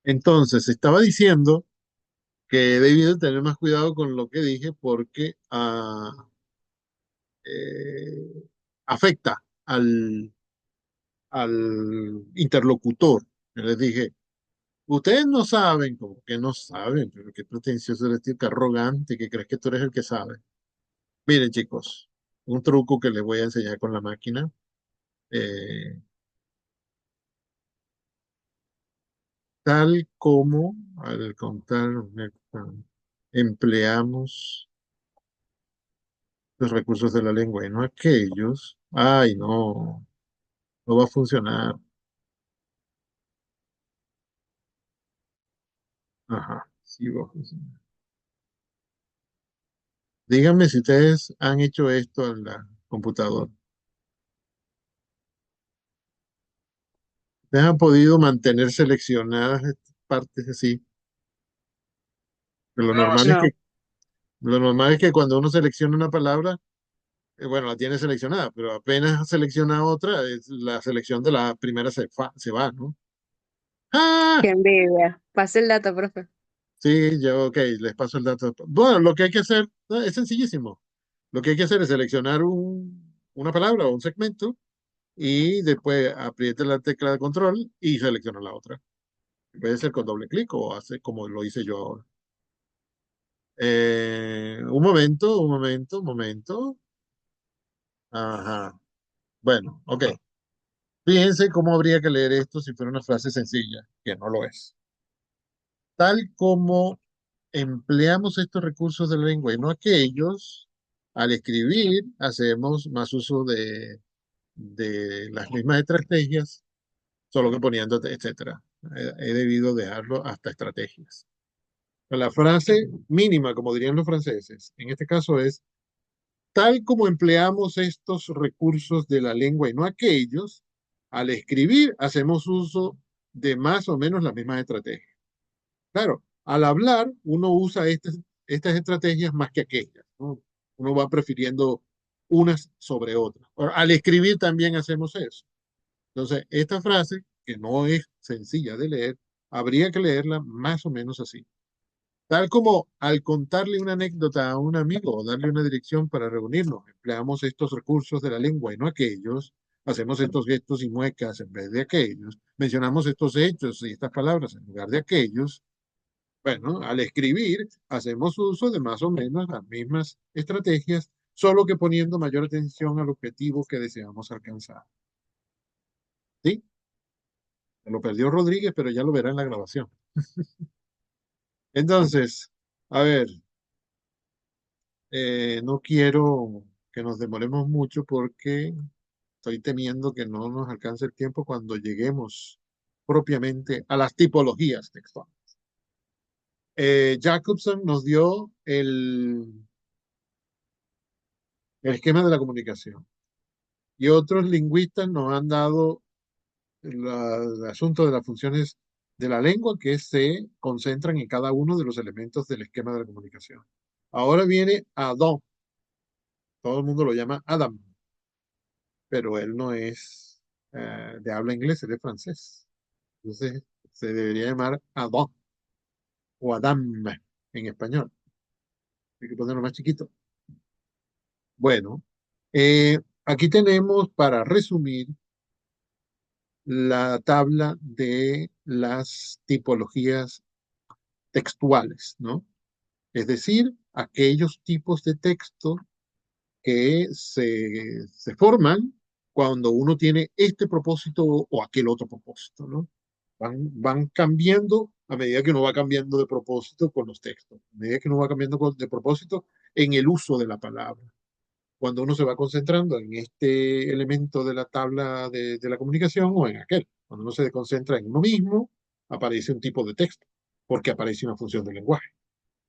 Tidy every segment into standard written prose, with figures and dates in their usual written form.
Entonces, estaba diciendo que he debido tener más cuidado con lo que dije porque eh, afecta al interlocutor. Yo les dije, ustedes no saben, como que no saben, pero qué pretencioso eres, tío, qué arrogante, que crees que tú eres el que sabe. Miren, chicos, un truco que les voy a enseñar con la máquina. eh, Tal como al contar, empleamos los recursos de la lengua y no aquellos. Ay, no, no va a funcionar. Ajá, sí va a funcionar. Díganme si ustedes han hecho esto en la computadora. ¿Ustedes han podido mantener seleccionadas estas partes así? Pero No, lo normal es que cuando uno selecciona una palabra, bueno, la tiene seleccionada, pero apenas selecciona otra, la selección de la primera se va, ¿no? ¡Ah! qué envidia. Pase el dato, profe. Sí, yo, ok, les paso el dato. Bueno, lo que hay que hacer es sencillísimo. Lo que hay que hacer es seleccionar una palabra o un segmento y después apriete la tecla de control y selecciona la otra. Puede ser con doble clic o hace como lo hice yo ahora. Un momento, un momento, un momento. Ajá. Bueno, ok. Fíjense cómo habría que leer esto si fuera una frase sencilla, que no lo es. Tal como empleamos estos recursos de la lengua y no aquellos, al escribir hacemos más uso de las mismas estrategias, solo que poniendo etcétera. He debido dejarlo hasta estrategias. La frase mínima, como dirían los franceses, en este caso es, tal como empleamos estos recursos de la lengua y no aquellos, al escribir hacemos uso de más o menos las mismas estrategias. Claro, al hablar uno usa estas estrategias más que aquellas, ¿no? Uno va prefiriendo unas sobre otras. Ahora, al escribir también hacemos eso. Entonces, esta frase, que no es sencilla de leer, habría que leerla más o menos así. Tal como al contarle una anécdota a un amigo o darle una dirección para reunirnos, empleamos estos recursos de la lengua y no aquellos, hacemos estos gestos y muecas en vez de aquellos, mencionamos estos hechos y estas palabras en lugar de aquellos. Bueno, al escribir hacemos uso de más o menos las mismas estrategias, solo que poniendo mayor atención al objetivo que deseamos alcanzar. ¿Sí? Lo perdió Rodríguez, pero ya lo verá en la grabación. Entonces, a ver, no quiero que nos demoremos mucho porque estoy temiendo que no nos alcance el tiempo cuando lleguemos propiamente a las tipologías textuales. Jacobson nos dio el esquema de la comunicación y otros lingüistas nos han dado el asunto de las funciones de la lengua que se concentran en cada uno de los elementos del esquema de la comunicación. Ahora viene Adam, todo el mundo lo llama Adam, pero él no es de habla inglesa, él es francés. Entonces se debería llamar Adam o Adam en español. Hay que ponerlo más chiquito. Bueno, aquí tenemos para resumir la tabla de las tipologías textuales, ¿no? Es decir, aquellos tipos de texto que se forman cuando uno tiene este propósito o aquel otro propósito, ¿no? Van cambiando a medida que uno va cambiando de propósito con los textos, a medida que uno va cambiando de propósito en el uso de la palabra. Cuando uno se va concentrando en este elemento de la tabla de la comunicación o en aquel. Cuando uno se concentra en uno mismo, aparece un tipo de texto, porque aparece una función de lenguaje.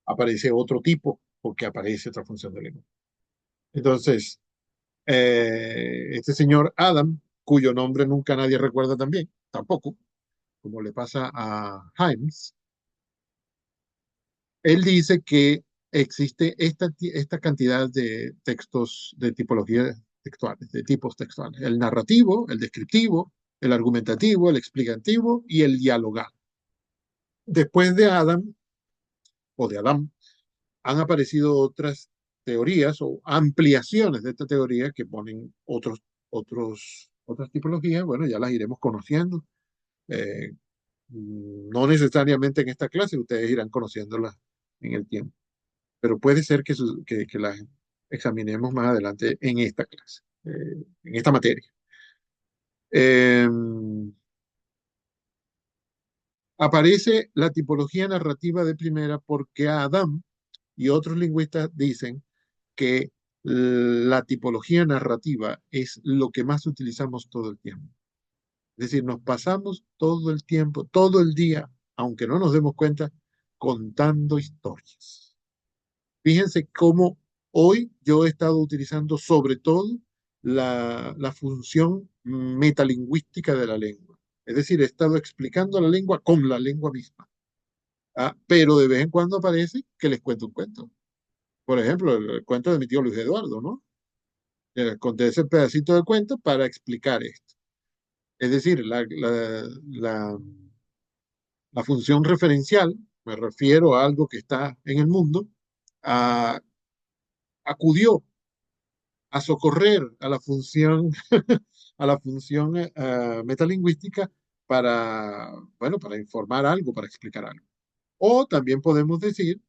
Aparece otro tipo, porque aparece otra función de lenguaje. Entonces, este señor Adam, cuyo nombre nunca nadie recuerda también, tampoco, como le pasa a Himes, él dice que existe esta cantidad de textos de tipologías textuales, de tipos textuales. El narrativo, el descriptivo, el argumentativo, el explicativo y el dialogal. Después de Adam o de Adán, han aparecido otras teorías o ampliaciones de esta teoría que ponen otras tipologías. Bueno, ya las iremos conociendo. Eh, no necesariamente en esta clase, ustedes irán conociéndolas en el tiempo, pero puede ser que las examinemos más adelante en esta clase, en esta materia. Eh, Aparece la tipología narrativa de primera porque Adam y otros lingüistas dicen que la tipología narrativa es lo que más utilizamos todo el tiempo. Es decir, nos pasamos todo el tiempo, todo el día, aunque no nos demos cuenta, contando historias. Fíjense cómo hoy yo he estado utilizando sobre todo la función metalingüística de la lengua. Es decir, he estado explicando la lengua con la lengua misma. Pero de vez en cuando aparece que les cuento un cuento. Por ejemplo, el cuento de mi tío Luis Eduardo, ¿no? Conté ese pedacito de cuento para explicar esto. Es decir, la función referencial, me refiero a algo que está en el mundo, a- acudió a socorrer a la función metalingüística para, bueno, para informar algo, para explicar algo. O también podemos decir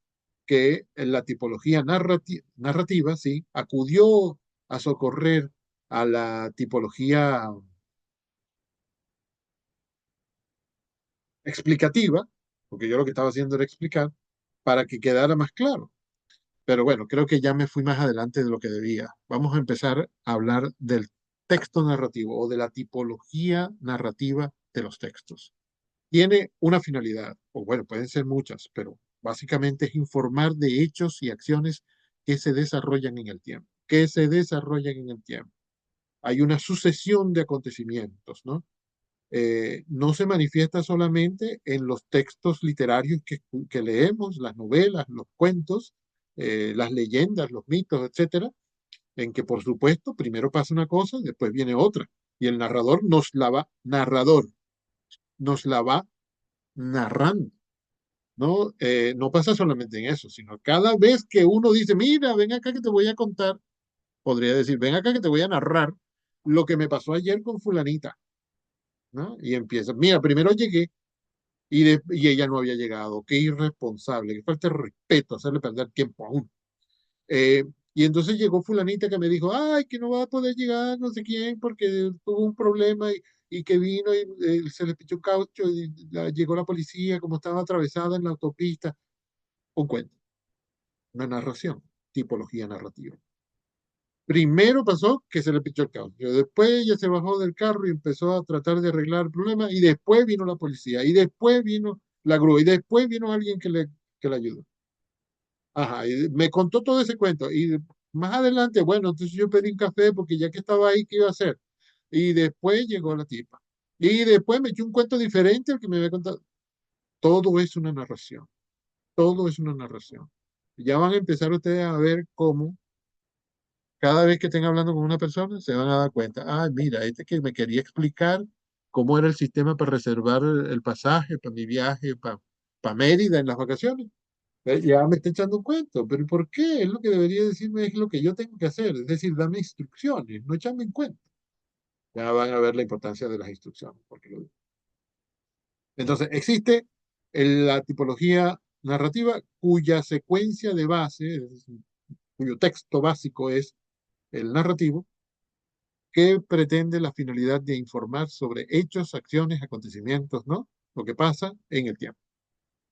que la tipología narrativa, sí, acudió a socorrer a la tipología explicativa, porque yo lo que estaba haciendo era explicar, para que quedara más claro. Pero bueno, creo que ya me fui más adelante de lo que debía. Vamos a empezar a hablar del texto narrativo o de la tipología narrativa de los textos. Tiene una finalidad, o bueno, pueden ser muchas, pero básicamente es informar de hechos y acciones que se desarrollan en el tiempo, que se desarrollan en el tiempo. Hay una sucesión de acontecimientos, ¿no? No se manifiesta solamente en los textos literarios que leemos, las novelas, los cuentos, las leyendas, los mitos, etcétera, en que por supuesto primero pasa una cosa, después viene otra, y el narrador nos la va narrando. ¿No? No pasa solamente en eso, sino cada vez que uno dice, mira, ven acá que te voy a contar, podría decir, ven acá que te voy a narrar lo que me pasó ayer con fulanita, ¿no? Y empieza, mira, primero llegué y ella no había llegado, qué irresponsable, qué falta de respeto, hacerle perder tiempo a uno. Eh, y entonces llegó fulanita que me dijo, ay, que no va a poder llegar no sé quién porque tuvo un problema y que vino y se le pichó un caucho y llegó la policía como estaba atravesada en la autopista. Un cuento, una narración, tipología narrativa. Primero pasó que se le pichó el caucho, después ella se bajó del carro y empezó a tratar de arreglar el problema y después vino la policía y después vino la grúa y después vino alguien que le ayudó. Ajá, y me contó todo ese cuento y más adelante, bueno, entonces yo pedí un café porque ya que estaba ahí, ¿qué iba a hacer? Y después llegó la tipa. Y después me echó un cuento diferente al que me había contado. Todo es una narración, todo es una narración. Ya van a empezar ustedes a ver cómo cada vez que estén hablando con una persona, se van a dar cuenta, ah, mira, este que me quería explicar cómo era el sistema para reservar el pasaje para mi viaje para Mérida en las vacaciones. Ya me está echando un cuento, pero ¿por qué? Es lo que debería decirme, es lo que yo tengo que hacer, es decir, dame instrucciones, no echarme en cuenta. Ya van a ver la importancia de las instrucciones. Entonces, existe la tipología narrativa cuya secuencia de base, es decir, cuyo texto básico es el narrativo, que pretende la finalidad de informar sobre hechos, acciones, acontecimientos, ¿no? Lo que pasa en el tiempo.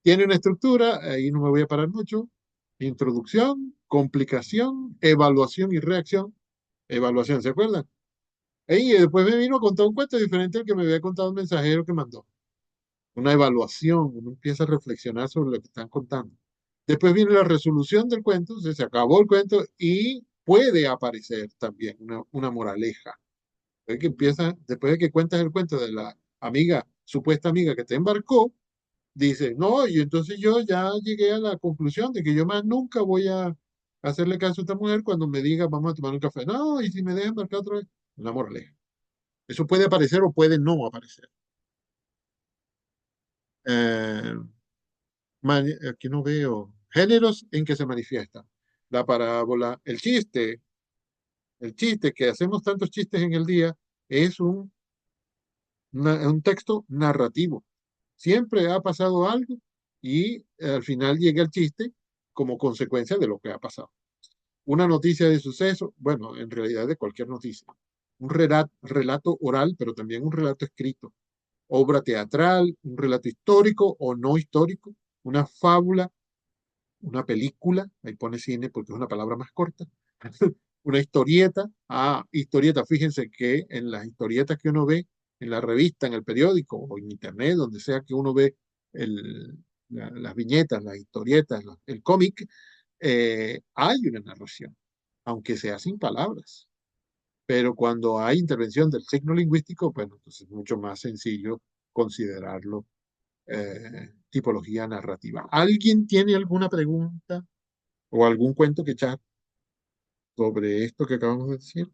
Tiene una estructura, ahí no me voy a parar mucho, introducción, complicación, evaluación y reacción. Evaluación, ¿se acuerdan? Y después me vino a contar un cuento diferente al que me había contado el mensajero que mandó. Una evaluación, uno empieza a reflexionar sobre lo que están contando. Después viene la resolución del cuento, se acabó el cuento y puede aparecer también una moraleja. Después de que cuentas el cuento de la amiga, supuesta amiga que te embarcó, dice, no, y entonces yo ya llegué a la conclusión de que yo más nunca voy a hacerle caso a esta mujer cuando me diga, vamos a tomar un café. No, y si me deja embarcar otra vez, una moraleja. Eso puede aparecer o puede no aparecer. Eh, Aquí no veo. Géneros en que se manifiesta. La parábola, el chiste que hacemos tantos chistes en el día es un texto narrativo. Siempre ha pasado algo y al final llega el chiste como consecuencia de lo que ha pasado. Una noticia de suceso, bueno, en realidad de cualquier noticia. Un relato oral, pero también un relato escrito. Obra teatral, un relato histórico o no histórico, una fábula, una película, ahí pone cine porque es una palabra más corta, una historieta, historieta, fíjense que en las historietas que uno ve en la revista, en el periódico o en internet, donde sea que uno ve las viñetas, las historietas, el cómic, hay una narración, aunque sea sin palabras. Pero cuando hay intervención del signo lingüístico, bueno, entonces es mucho más sencillo considerarlo tipología narrativa. ¿Alguien tiene alguna pregunta o algún cuento que echar sobre esto que acabamos de decir?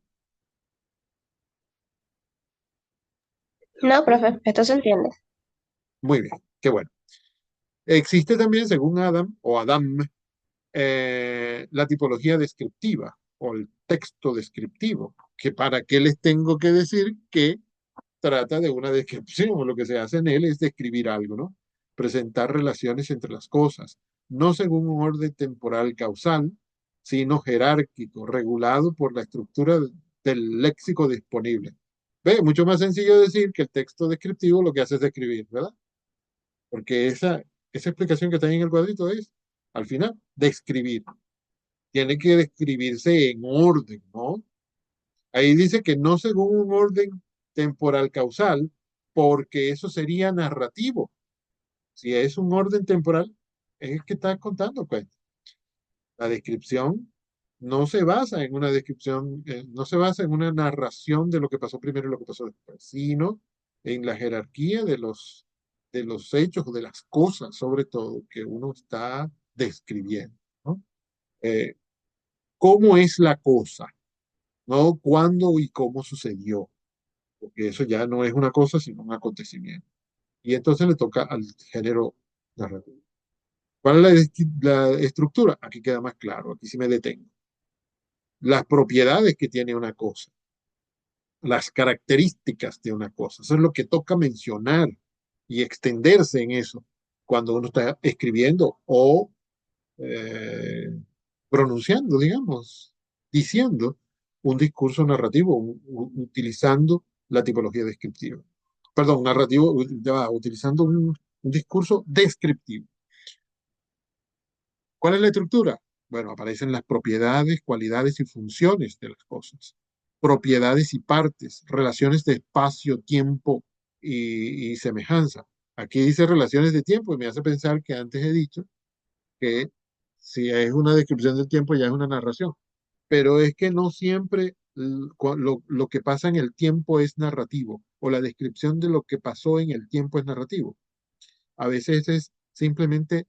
No, profe, esto se entiende. Muy bien, qué bueno. Existe también, según Adam, la tipología descriptiva o el texto descriptivo, que para qué les tengo que decir que trata de una descripción, lo que se hace en él es describir algo, ¿no? Presentar relaciones entre las cosas, no según un orden temporal causal, sino jerárquico, regulado por la estructura del léxico disponible. Ve, mucho más sencillo decir que el texto descriptivo lo que hace es describir, ¿verdad? Porque esa explicación que está ahí en el cuadrito es, al final, describir. Tiene que describirse en orden, ¿no? Ahí dice que no según un orden temporal causal, porque eso sería narrativo. Si es un orden temporal, es que está contando, pues. La descripción no se basa en una descripción, no se basa en una narración de lo que pasó primero y lo que pasó después, sino en la jerarquía de los hechos o de las cosas, sobre todo, que uno está describiendo, ¿no? Eh, ¿Cómo es la cosa? No cuándo y cómo sucedió, porque eso ya no es una cosa, sino un acontecimiento. Y entonces le toca al género narrativo. ¿Cuál es la estructura? Aquí queda más claro, aquí sí me detengo. Las propiedades que tiene una cosa, las características de una cosa. Eso es lo que toca mencionar y extenderse en eso cuando uno está escribiendo o eh, pronunciando, digamos, diciendo un discurso narrativo, utilizando la tipología descriptiva. Perdón, narrativo, ya utilizando un discurso descriptivo. ¿Cuál es la estructura? Bueno, aparecen las propiedades, cualidades y funciones de las cosas. Propiedades y partes, relaciones de espacio, tiempo y semejanza. Aquí dice relaciones de tiempo y me hace pensar que antes he dicho que si es una descripción del tiempo ya es una narración. Pero es que no siempre lo que pasa en el tiempo es narrativo o la descripción de lo que pasó en el tiempo es narrativo. A veces es simplemente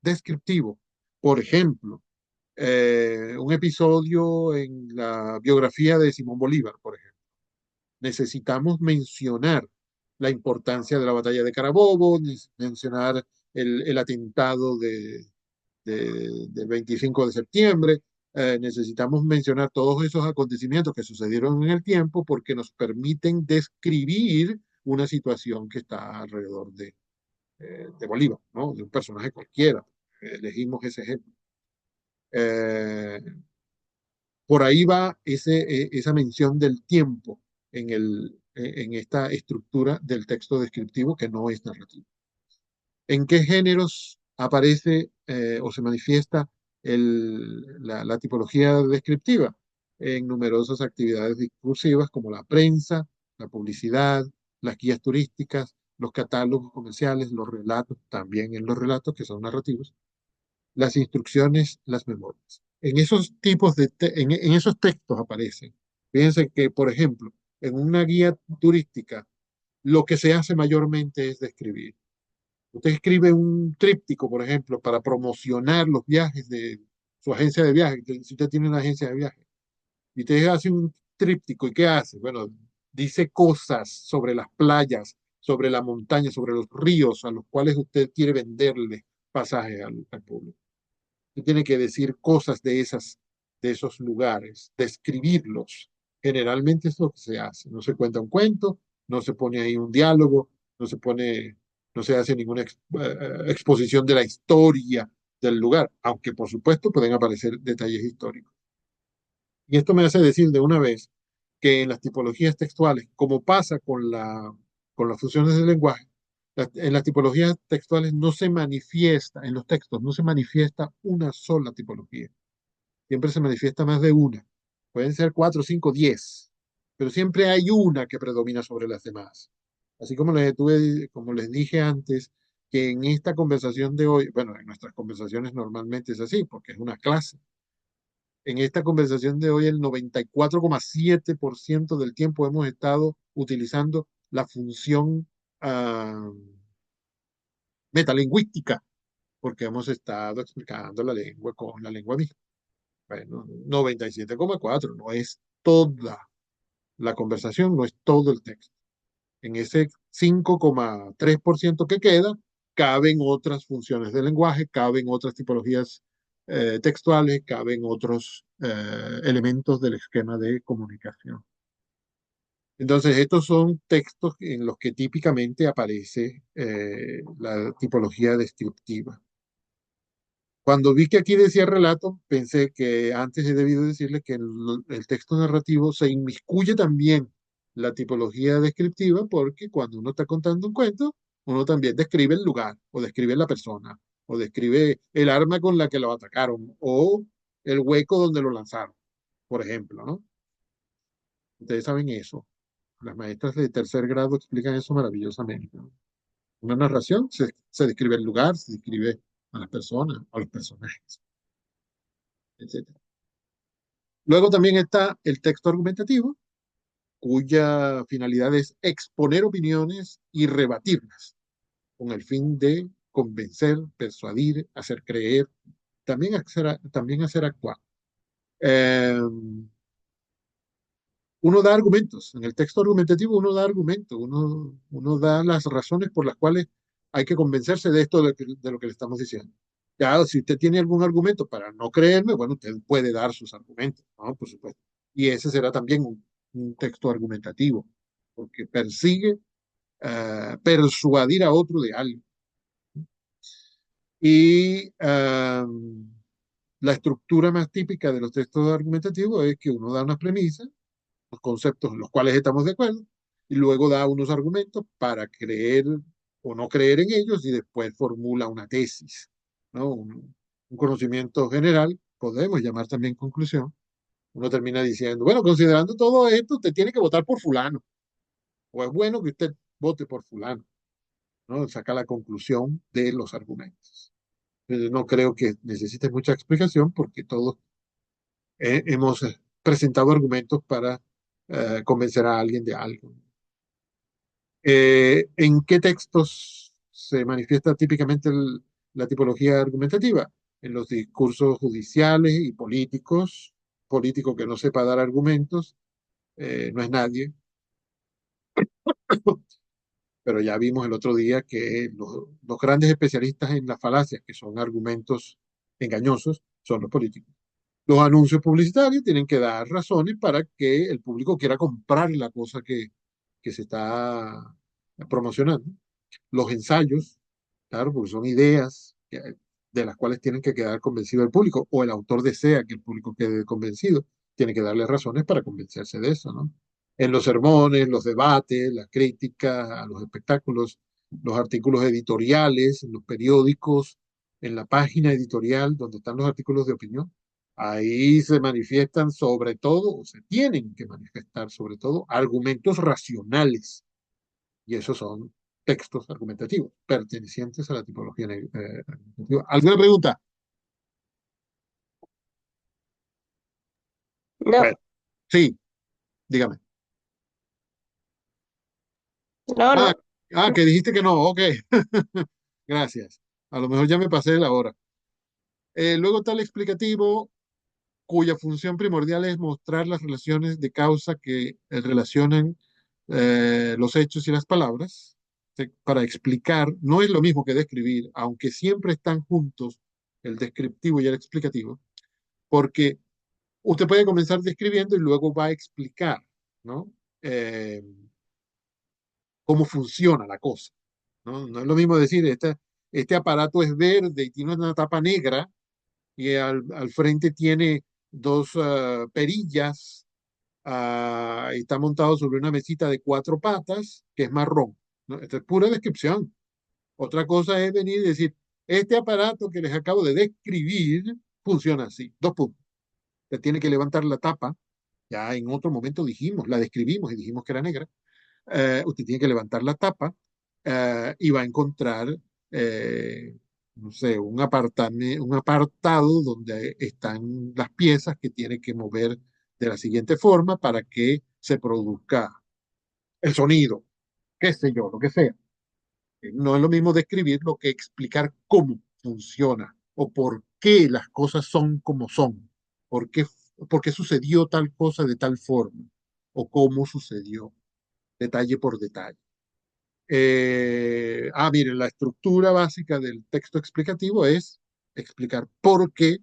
descriptivo. Por ejemplo, un episodio en la biografía de Simón Bolívar, por ejemplo. Necesitamos mencionar la importancia de la batalla de Carabobo, mencionar el atentado del 25 de septiembre. Necesitamos mencionar todos esos acontecimientos que sucedieron en el tiempo porque nos permiten describir una situación que está alrededor de Bolívar, ¿no? De un personaje cualquiera. Elegimos ese ejemplo. Eh, por ahí va esa mención del tiempo en esta estructura del texto descriptivo que no es narrativo. ¿En qué géneros aparece o se manifiesta la tipología descriptiva? En numerosas actividades discursivas como la prensa, la publicidad, las guías turísticas, los catálogos comerciales, los relatos, también en los relatos que son narrativos, las instrucciones, las memorias. En esos tipos en esos textos aparecen. Fíjense que, por ejemplo, en una guía turística, lo que se hace mayormente es describir. Usted escribe un tríptico, por ejemplo, para promocionar los viajes de su agencia de viajes, si usted tiene una agencia de viajes, y usted hace un tríptico, ¿y qué hace? Bueno, dice cosas sobre las playas, sobre la montaña, sobre los ríos a los cuales usted quiere venderle pasajes al público. Usted tiene que decir cosas de esos lugares, describirlos. Generalmente es lo que se hace. No se cuenta un cuento, no se pone ahí un diálogo, no se pone, no se hace ninguna exposición de la historia del lugar, aunque por supuesto pueden aparecer detalles históricos. Y esto me hace decir de una vez que en las tipologías textuales, como pasa con las funciones del lenguaje, en las tipologías textuales no se manifiesta, en los textos no se manifiesta una sola tipología. Siempre se manifiesta más de una. Pueden ser 4, 5, 10, pero siempre hay una que predomina sobre las demás. Así como les dije antes, que en esta conversación de hoy, bueno, en nuestras conversaciones normalmente es así, porque es una clase. En esta conversación de hoy, el 94,7% del tiempo hemos estado utilizando la función ah, metalingüística, porque hemos estado explicando la lengua con la lengua misma. Bueno, 97,4 no es toda la conversación, no es todo el texto. En ese 5,3% que queda, caben otras funciones del lenguaje, caben otras tipologías textuales, caben otros elementos del esquema de comunicación. Entonces, estos son textos en los que típicamente aparece la tipología descriptiva. Cuando vi que aquí decía relato, pensé que antes he debido decirle que el texto narrativo se inmiscuye también la tipología descriptiva, porque cuando uno está contando un cuento, uno también describe el lugar, o describe la persona, o describe el arma con la que lo atacaron, o el hueco donde lo lanzaron, por ejemplo, ¿no? Ustedes saben eso. Las maestras de tercer grado explican eso maravillosamente, ¿no? Una narración se describe el lugar, se describe a las personas, a los personajes, etc. Luego también está el texto argumentativo, cuya finalidad es exponer opiniones y rebatirlas, con el fin de convencer, persuadir, hacer creer, también hacer actuar. Eh, Uno da argumentos, en el texto argumentativo uno da argumentos, uno da las razones por las cuales hay que convencerse de esto de lo que le estamos diciendo. Ya, si usted tiene algún argumento para no creerme, bueno, usted puede dar sus argumentos, ¿no? Por supuesto. Y ese será también un texto argumentativo, porque persigue persuadir a otro de algo. Y la estructura más típica de los textos argumentativos es que uno da unas premisas, los conceptos en los cuales estamos de acuerdo, y luego da unos argumentos para creer o no creer en ellos y después formula una tesis, ¿no? Un conocimiento general, podemos llamar también conclusión. Uno termina diciendo, bueno, considerando todo esto, usted tiene que votar por fulano, o es bueno que usted vote por fulano, ¿no? Saca la conclusión de los argumentos. No creo que necesite mucha explicación porque todos hemos presentado argumentos para convencer a alguien de algo. ¿En qué textos se manifiesta típicamente la tipología argumentativa? En los discursos judiciales y políticos. Político que no sepa dar argumentos no es nadie, pero ya vimos el otro día que los grandes especialistas en las falacias, que son argumentos engañosos, son los políticos. Los anuncios publicitarios tienen que dar razones para que el público quiera comprar la cosa que se está promocionando. Los ensayos, claro, porque son ideas de las cuales tienen que quedar convencido el público, o el autor desea que el público quede convencido, tiene que darle razones para convencerse de eso, ¿no? En los sermones, los debates, las críticas a los espectáculos, los artículos editoriales, en los periódicos, en la página editorial donde están los artículos de opinión, ahí se manifiestan sobre todo, o se tienen que manifestar sobre todo, argumentos racionales, y esos son textos argumentativos pertenecientes a la tipología argumentativa. ¿Alguna pregunta? No, Bueno, sí, dígame. no, Ah, no. que dijiste que no, ok. Gracias. A lo mejor ya me pasé de la hora. Luego está el explicativo, cuya función primordial es mostrar las relaciones de causa que relacionan los hechos y las palabras. para explicar, no es lo mismo que describir, aunque siempre están juntos el descriptivo y el explicativo, porque usted puede comenzar describiendo y luego va a explicar, ¿no? Eh, cómo funciona la cosa, ¿no? No es lo mismo decir, este aparato es verde y tiene una tapa negra y al frente tiene dos perillas, y está montado sobre una mesita de cuatro patas que es marrón, ¿no? Esto es pura descripción. Otra cosa es venir y decir, este aparato que les acabo de describir funciona así. Dos puntos. Usted tiene que levantar la tapa. Ya en otro momento dijimos, la describimos y dijimos que era negra. Usted tiene que levantar la tapa y va a encontrar, eh, no sé, un apartado donde están las piezas que tiene que mover de la siguiente forma para que se produzca el sonido, qué sé yo, lo que sea. No es lo mismo describirlo que explicar cómo funciona o por qué las cosas son como son, por por qué sucedió tal cosa de tal forma o cómo sucedió, detalle por detalle. Miren, la estructura básica del texto explicativo es explicar por qué,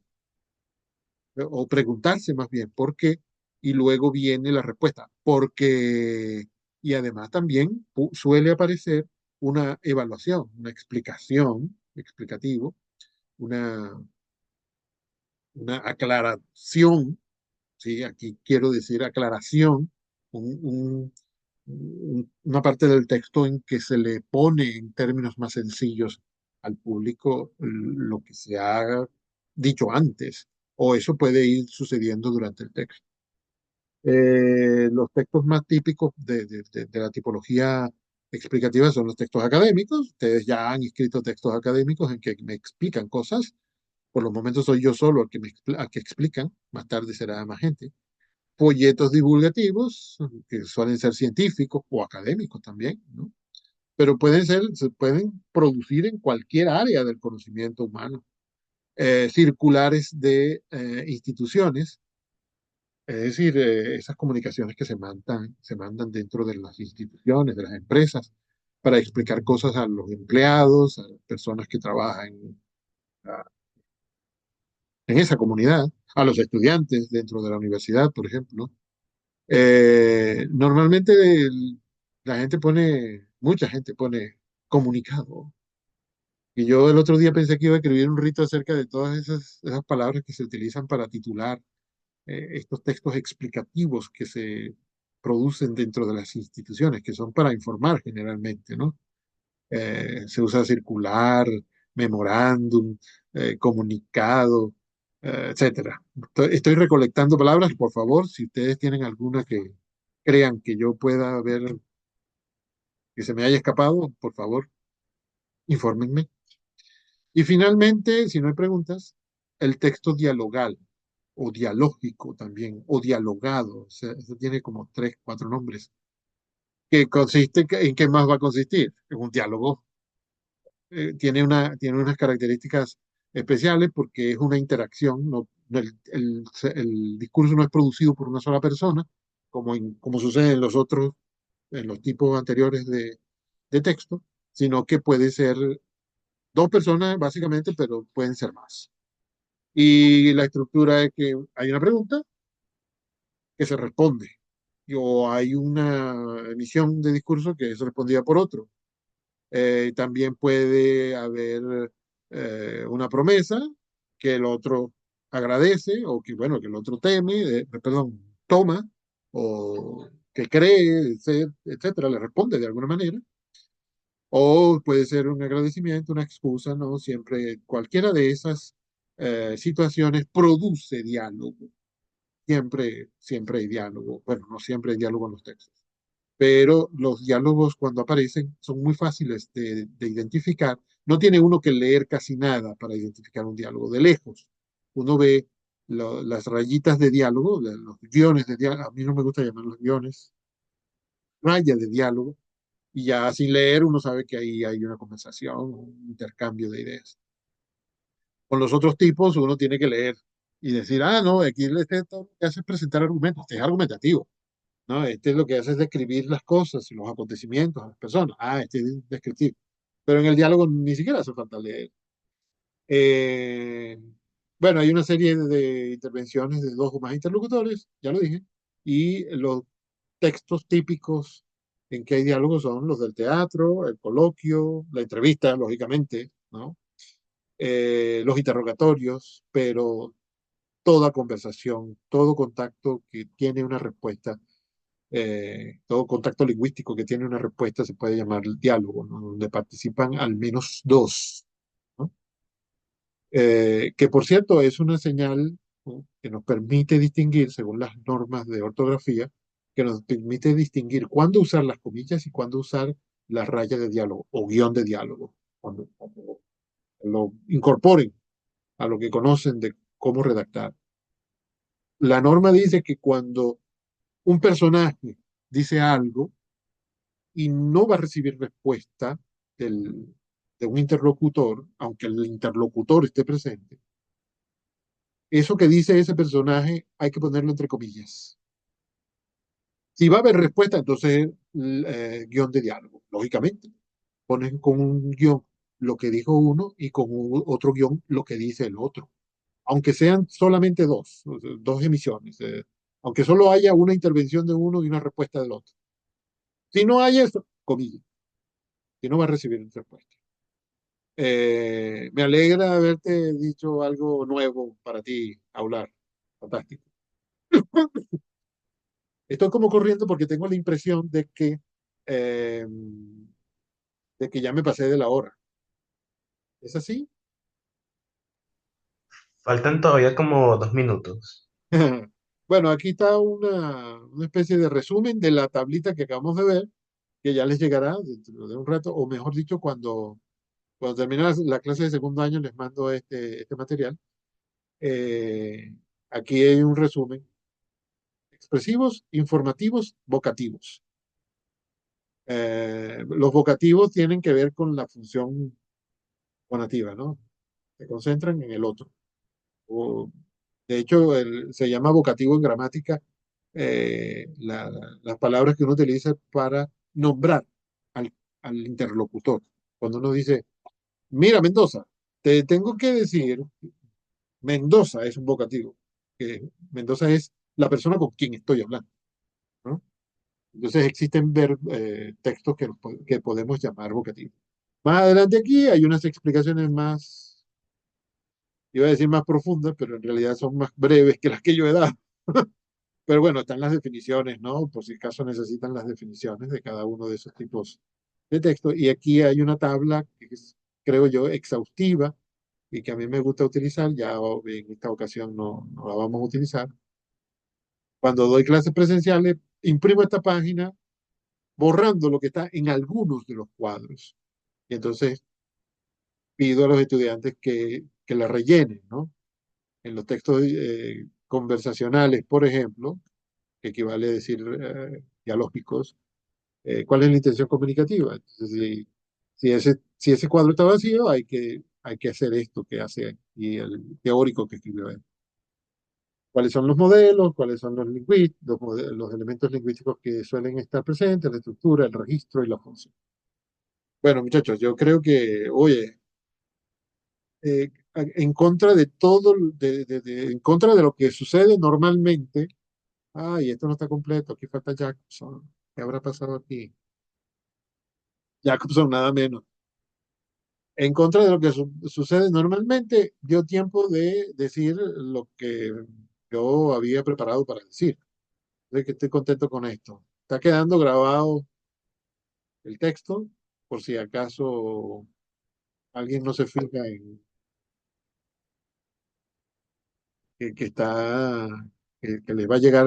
o preguntarse más bien por qué, y luego viene la respuesta, porque, y además también suele aparecer una evaluación, una explicación, explicativo, una, una aclaración, ¿sí? Aquí quiero decir aclaración, un, un, una parte del texto en que se le pone en términos más sencillos al público lo que se ha dicho antes, o eso puede ir sucediendo durante el texto. Los textos más típicos de la tipología explicativa son los textos académicos. Ustedes ya han escrito textos académicos en que me explican cosas. Por los momentos soy yo solo al que explican, más tarde será más gente. Folletos divulgativos, que suelen ser científicos o académicos también, ¿no? Pero se pueden producir en cualquier área del conocimiento humano. Circulares de instituciones, es decir, esas comunicaciones que se mandan dentro de las instituciones, de las empresas, para explicar cosas a los empleados, a las personas que trabajan ah, en esa comunidad, a los estudiantes dentro de la universidad, por ejemplo. Normalmente la gente pone, mucha gente pone comunicado. Y yo el otro día pensé que iba a escribir un rito acerca de todas esas palabras que se utilizan para titular estos textos explicativos que se producen dentro de las instituciones, que son para informar generalmente, ¿no? Se usa circular, memorándum, comunicado, etcétera. Estoy recolectando palabras, por favor, si ustedes tienen alguna que crean que yo pueda ver que se me haya escapado, por favor, infórmenme. Y finalmente, si no hay preguntas, el texto dialogal o dialógico también, o dialogado, o sea, eso tiene como tres, cuatro nombres, que consiste, ¿en qué más va a consistir? En un diálogo. Tiene unas características especiales porque es una interacción, no, el discurso no es producido por una sola persona, como sucede en los otros, en los tipos anteriores de texto, sino que puede ser dos personas básicamente, pero pueden ser más. Y la estructura es que hay una pregunta que se responde, o hay una emisión de discurso que es respondida por otro. También puede haber una promesa que el otro agradece o que, bueno, que el otro perdón, toma o que cree, etcétera, le responde de alguna manera. O puede ser un agradecimiento, una excusa, ¿no? Siempre, cualquiera de esas situaciones produce diálogo. Siempre hay diálogo. Bueno, no siempre hay diálogo en los textos, pero los diálogos cuando aparecen son muy fáciles de identificar. No tiene uno que leer casi nada para identificar un diálogo de lejos. Uno ve las rayitas de diálogo, los guiones de diálogo, a mí no me gusta llamarlos guiones, rayas de diálogo, y ya sin leer uno sabe que ahí hay una conversación, un intercambio de ideas. Con los otros tipos uno tiene que leer y decir, no, aquí esto que hace es presentar argumentos, es argumentativo. ¿no? Este lo que hace es describir las cosas, los acontecimientos, a las personas. Ah, este es descriptivo. Pero en el diálogo ni siquiera hace falta leer. Eh, bueno, hay una serie de intervenciones de dos o más interlocutores, ya lo dije, y los textos típicos en que hay diálogos son los del teatro, el coloquio, la entrevista, lógicamente, ¿no? Los interrogatorios, pero toda conversación, todo contacto que tiene una respuesta, todo contacto lingüístico que tiene una respuesta se puede llamar diálogo, ¿no? Donde participan al menos dos, ¿no? Que por cierto es una señal, ¿no? Que nos permite distinguir, según las normas de ortografía, que nos permite distinguir cuándo usar las comillas y cuándo usar la raya de diálogo o guión de diálogo, cuando lo incorporen a lo que conocen de cómo redactar. La norma dice que cuando un personaje dice algo y no va a recibir respuesta del, de un interlocutor, aunque el interlocutor esté presente, eso que dice ese personaje hay que ponerlo entre comillas. Si va a haber respuesta, entonces guión de diálogo, lógicamente. Ponen con un guión lo que dijo uno y con otro guión lo que dice el otro. Aunque sean solamente dos, o sea, dos emisiones, aunque solo haya una intervención de uno y una respuesta del otro. Si no hay eso, comillas, si no va a recibir respuesta. Me alegra haberte dicho algo nuevo para ti, hablar. Fantástico. Estoy como corriendo porque tengo la impresión eh, de que ya me pasé de la hora. ¿Es así? Faltan todavía como 2 minutos. Bueno, aquí está una especie de resumen de la tablita que acabamos de ver, que ya les llegará dentro de un rato, o mejor dicho, cuando termine la clase de segundo año les mando este material. Eh, Aquí hay un resumen. Expresivos, informativos, vocativos. Los vocativos tienen que ver con la función vocativa, ¿no? Se concentran en el otro. O, de hecho, se llama vocativo en gramática las palabras que uno utiliza para nombrar al, al interlocutor. Cuando uno dice, mira, Mendoza, te tengo que decir, Mendoza es un vocativo, que Mendoza es la persona con quien estoy hablando, ¿no? Entonces existen textos que podemos llamar vocativos. Más adelante aquí hay unas explicaciones más, iba a decir más profundas, pero en realidad son más breves que las que yo he dado. Pero bueno, están las definiciones, ¿no? Por si acaso necesitan las definiciones de cada uno de esos tipos de textos. Y aquí hay una tabla que es, creo yo, exhaustiva y que a mí me gusta utilizar. Ya en esta ocasión no la vamos a utilizar. Cuando doy clases presenciales, imprimo esta página borrando lo que está en algunos de los cuadros. Y entonces pido a los estudiantes que la rellenen, ¿no? En los textos conversacionales, por ejemplo, que equivale a decir dialógicos, ¿cuál es la intención comunicativa? Entonces, si ese cuadro está vacío, hay que hacer esto que hace y el teórico que escribió él. ¿Cuáles son los modelos? ¿Cuáles son los elementos lingüísticos que suelen estar presentes? La estructura, el registro y la función. Bueno, muchachos, yo creo que, oye, en contra de todo, en contra de lo que sucede normalmente, ay, esto no está completo, aquí falta Jackson. ¿Qué habrá pasado aquí? Jacobson, nada menos. En contra de lo que sucede normalmente, dio tiempo de decir lo que yo había preparado para decir. Así que estoy contento con esto. Está quedando grabado el texto, por si acaso alguien no se fija en que está, que les va a llegar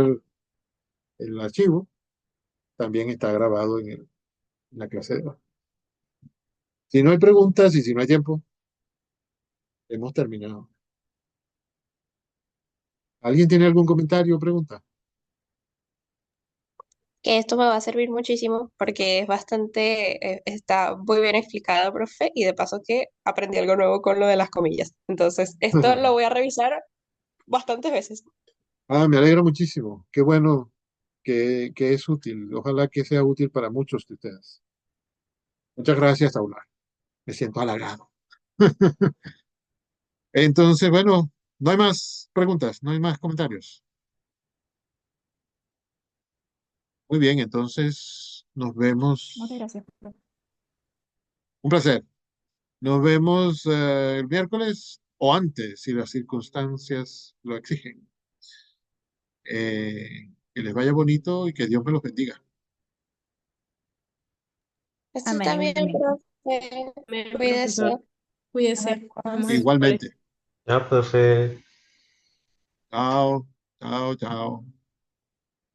el archivo, también está grabado en la clase de hoy. Si no hay preguntas y si no hay tiempo, hemos terminado. ¿Alguien tiene algún comentario o pregunta? Que esto me va a servir muchísimo porque es bastante, está muy bien explicado, profe, y de paso que aprendí algo nuevo con lo de las comillas. Entonces, esto lo voy a revisar bastantes veces. Ah, me alegra muchísimo. Qué bueno. que es útil. Ojalá que sea útil para muchos de ustedes. Muchas gracias, Aula. Me siento halagado. Entonces, bueno, no hay más preguntas, no hay más comentarios. Muy bien, entonces nos Muchas vemos. gracias, profe. Un placer. Nos vemos el miércoles o antes, si las circunstancias lo exigen. Que les vaya bonito y que Dios me los bendiga. Esto Amén, también, igualmente. profe. Amén, Cuídese. profesor. Cuídese. Estamos en Igualmente. Ya, profe. Chao, chao, chao.